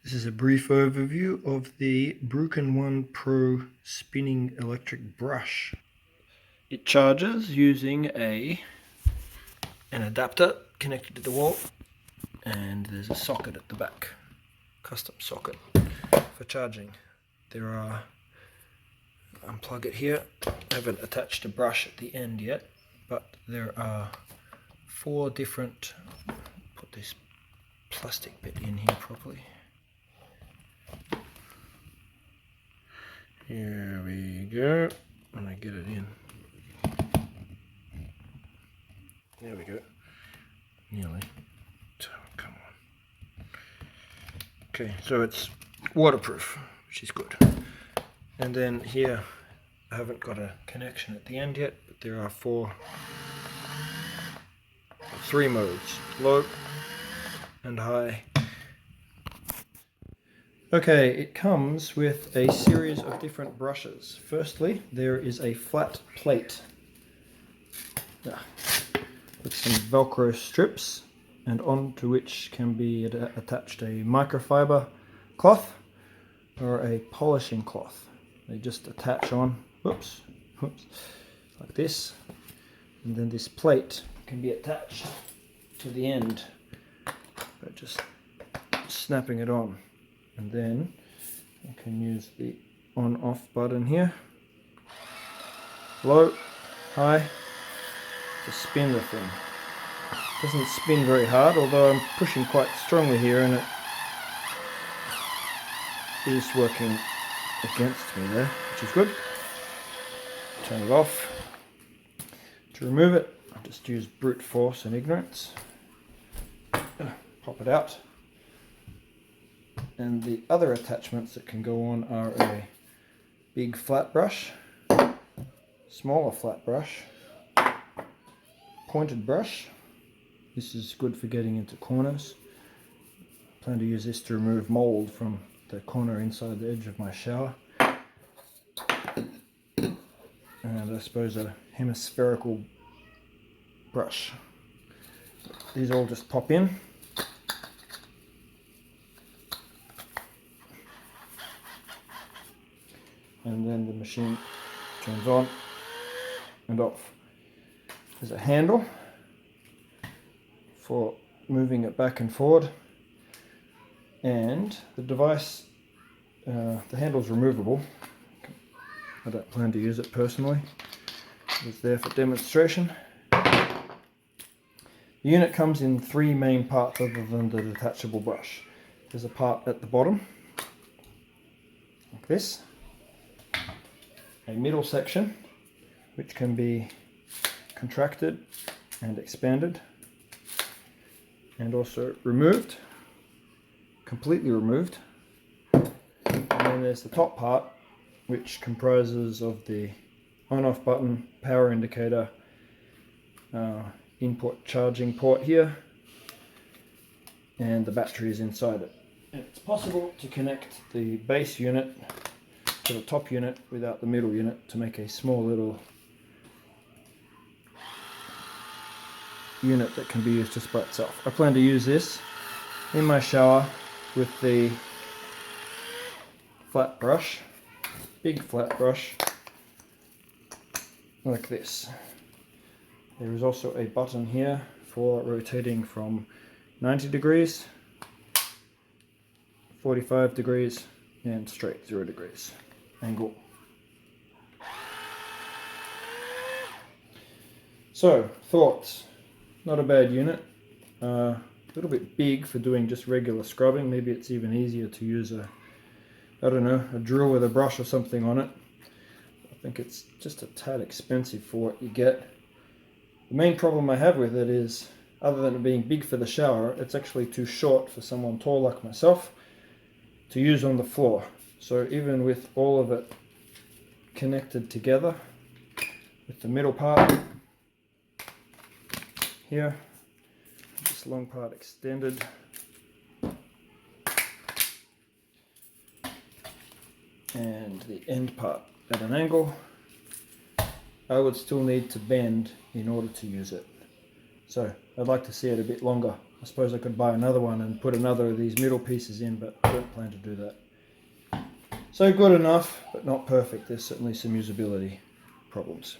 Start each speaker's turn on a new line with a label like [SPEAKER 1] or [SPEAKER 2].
[SPEAKER 1] This is a brief overview of the Bruken 1 Pro spinning electric brush. It charges using an adapter connected to the wall, and there's a socket at the back, custom socket for charging. Unplug it here. I haven't attached a brush at the end yet, but there are 4 different, put this plastic bit in here properly. Here we go, and I get it in. There we go. Nearly. Come on. Okay, so it's waterproof, which is good. And then here, I haven't got a connection at the end yet, but there are 3 modes: low and high. Okay, it comes with a series of different brushes. Firstly, there is a flat plate with some Velcro strips, and onto which can be attached a microfiber cloth or a polishing cloth. They just attach on, whoops, like this, and then this plate can be attached to the end by just snapping it on. And then I can use the on-off button here, low, high, to spin the thing. It doesn't spin very hard, although I'm pushing quite strongly here and it is working against me there, which is good. Turn it off. To remove it, I'll just use brute force and ignorance. Pop it out. And the other attachments that can go on are a big flat brush, smaller flat brush, pointed brush. This is good for getting into corners. I plan to use this to remove mold from the corner inside the edge of my shower. And I suppose a hemispherical brush. These all just pop in. And then the machine turns on and off. There's a handle for moving it back and forward, and the device, the handle's removable. I don't plan to use it personally. It's there for demonstration. The unit comes in 3 main parts other than the detachable brush. There's a part at the bottom, like this. A middle section which can be contracted and expanded, and also removed, completely removed. And then there's the top part, which comprises of the on-off button, power indicator, input charging port here, and the battery is inside it. And it's possible to connect the base unit to the top unit without the middle unit to make a small little unit that can be used just by itself. I plan to use this in my shower with the flat brush, big flat brush, like this. There is also a button here for rotating from 90 degrees, 45 degrees, and straight 0 degrees angle. So, thoughts. Not a bad unit. A little bit big for doing just regular scrubbing. Maybe it's even easier to use a drill with a brush or something on it. I think it's just a tad expensive for what you get. The main problem I have with it is, other than it being big for the shower, it's actually too short for someone tall like myself to use on the floor. So even with all of it connected together, with the middle part here, this long part extended, and the end part at an angle, I would still need to bend in order to use it. So I'd like to see it a bit longer. I suppose I could buy another one and put another of these middle pieces in, but I don't plan to do that. So good enough, but not perfect. There's certainly some usability problems.